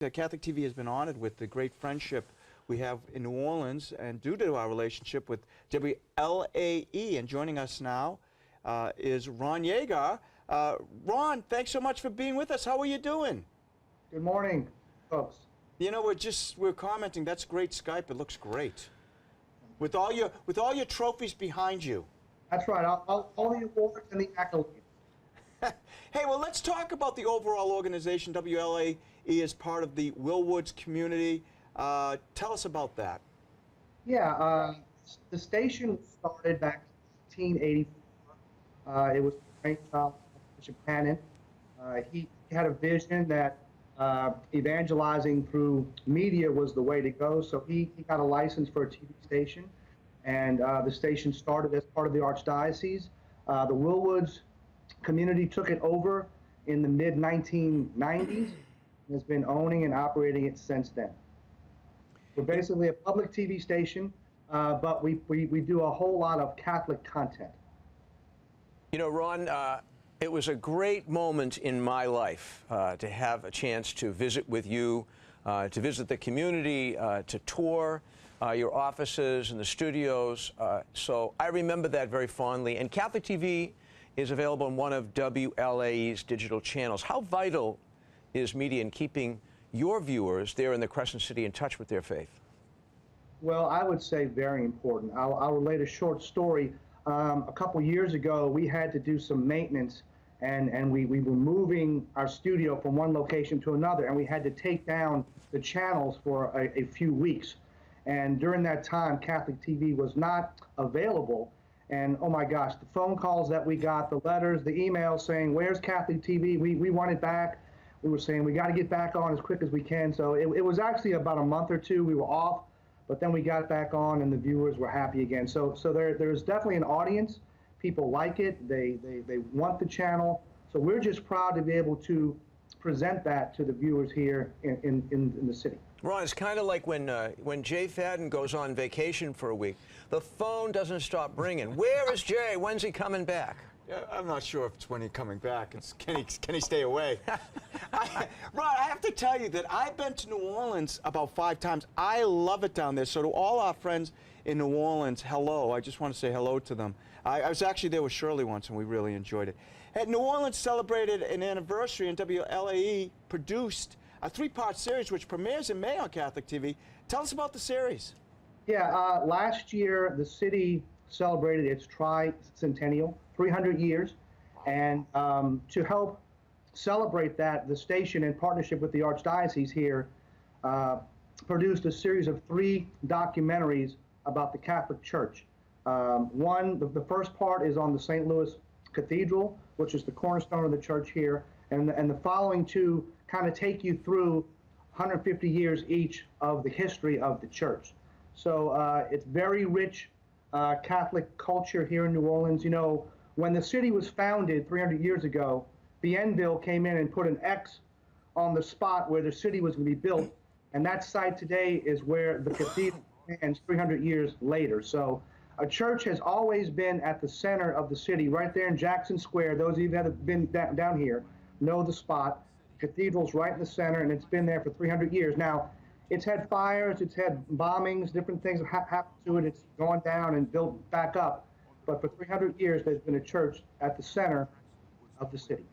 Catholic TV has been honored with the great friendship we have in New Orleans, and due to our relationship with WLAE. And joining us now is Ron Yager. Ron, thanks so much for being with us. How are you doing? Good morning, folks. You know, we're commenting. That's great Skype. It looks great. With all your trophies behind you. That's right. All the awards and the accolades. Hey, well, let's talk about the overall organization. WLAE is part of the Willwoods community. Tell us about that. Yeah, the station started back in 1984. It was trained Bishop Cannon. He had a vision that evangelizing through media was the way to go, so he got a license for a TV station, and the station started as part of the Archdiocese. The Willwoods community took it over in the mid-1990s and has been owning and operating it since then. We're basically a public TV station, but we do a whole lot of Catholic content. You know, Ron, it was a great moment in my life to have a chance to visit with you, to visit the community, to tour your offices and the studios. So I remember that very fondly. And Catholic TV is available on one of WLAE's digital channels. How vital is media in keeping your viewers there in the Crescent City in touch with their faith? Well, I would say very important. I'll relate a short story. A couple years ago, we had to do some maintenance, and we were moving our studio from one location to another, and we had to take down the channels for a few weeks. And during that time, Catholic TV was not available. And oh my gosh, the phone calls that we got, the letters, the emails saying, where's Catholic TV? We want it back. We were saying, we got to get back on as quick as we can. So it was actually about a month or two we were off, but then we got back on and the viewers were happy again. So there's definitely an audience. People like it. They want the channel. So we're just proud to be able to present that to the viewers here in the city. Ron, it's kind of like when Jay Fadden goes on vacation for a week. The phone doesn't stop ringing. Where is Jay? When's he coming back? Yeah, I'm not sure if it's when he's coming back. It's can he stay away? Ron, I have to tell you that I've been to New Orleans about 5 times. I love it down there. So to all our friends in New Orleans, hello. I just want to say hello to them. I was actually there with Shirley once, and we really enjoyed it. Hey, New Orleans celebrated an anniversary, and WLAE produced a 3-part series which premieres in May on Catholic TV. Tell us about the series. Yeah, last year the city celebrated its tricentennial, 300 years, and to help celebrate that, the station, in partnership with the Archdiocese here, produced a series of 3 documentaries about the Catholic Church. The first part is on the St. Louis Cathedral, which is the cornerstone of the church here, and the following 2 kind of take you through 150 years each of the history of the church. So it's very rich Catholic culture here in New Orleans. You know, when the city was founded 300 years ago, Bienville came in and put an X on the spot where the city was going to be built, and that site today is where the cathedral stands 300 years later. So a church has always been at the center of the city, right there in Jackson Square. Those of you that have been down here know the spot. The cathedral's right in the center, and it's been there for 300 years. Now, it's had fires, it's had bombings, different things have happened to it. It's gone down and built back up. But for 300 years, there's been a church at the center of the city.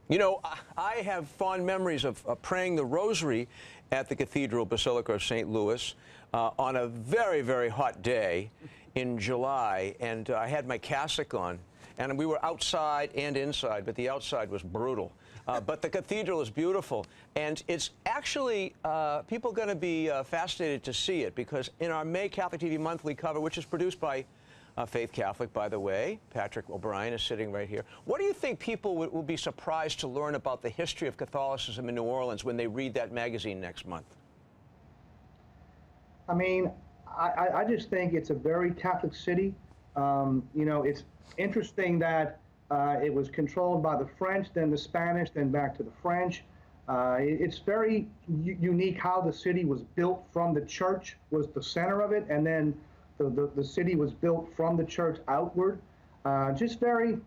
You know, I have fond memories of praying the Rosary at the Cathedral Basilica of St. Louis on a very, very hot day in July, and I had my cassock on, and we were outside and inside, but the outside was brutal. But the cathedral is beautiful, and it's actually, people are going to be fascinated to see it, because in our May Catholic TV monthly cover, which is produced by Faith Catholic, by the way, Patrick O'Brien is sitting right here. What do you think people will be surprised to learn about the history of Catholicism in New Orleans when they read that magazine next month? I mean, I just think it's a very Catholic city. You know, it's interesting that it was controlled by the French, then the Spanish, then back to the French. It's very unique how the city was built. From the church was the center of it, and then the city was built from the church outward. Just very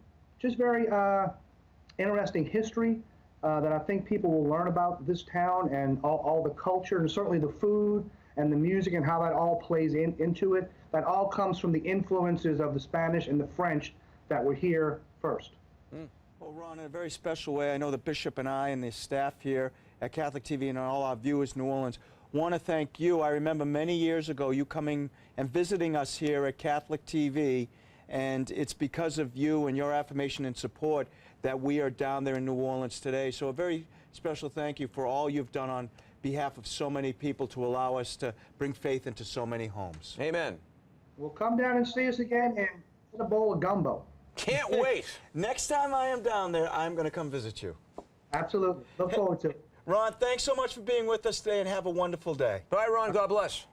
interesting history. that I think people will learn about this town and all the culture, and certainly the food and the music and how that all plays into it. That all comes from the influences of the Spanish and the French that were here first. Well, Ron, in a very special way, I know the Bishop and I and the staff here at Catholic TV and all our viewers in New Orleans want to thank you. I remember many years ago you coming and visiting us here at Catholic TV, and it's because of you and your affirmation and support that we are down there in New Orleans today. So a very special thank you for all you've done on behalf of so many people to allow us to bring faith into so many homes. Amen. Well, come down and see us again and get a bowl of gumbo. Can't wait. Next time I am down there, I'm going to come visit you. Absolutely. Look forward to it. Ron, thanks so much for being with us today, and have a wonderful day. Bye, Ron. God bless.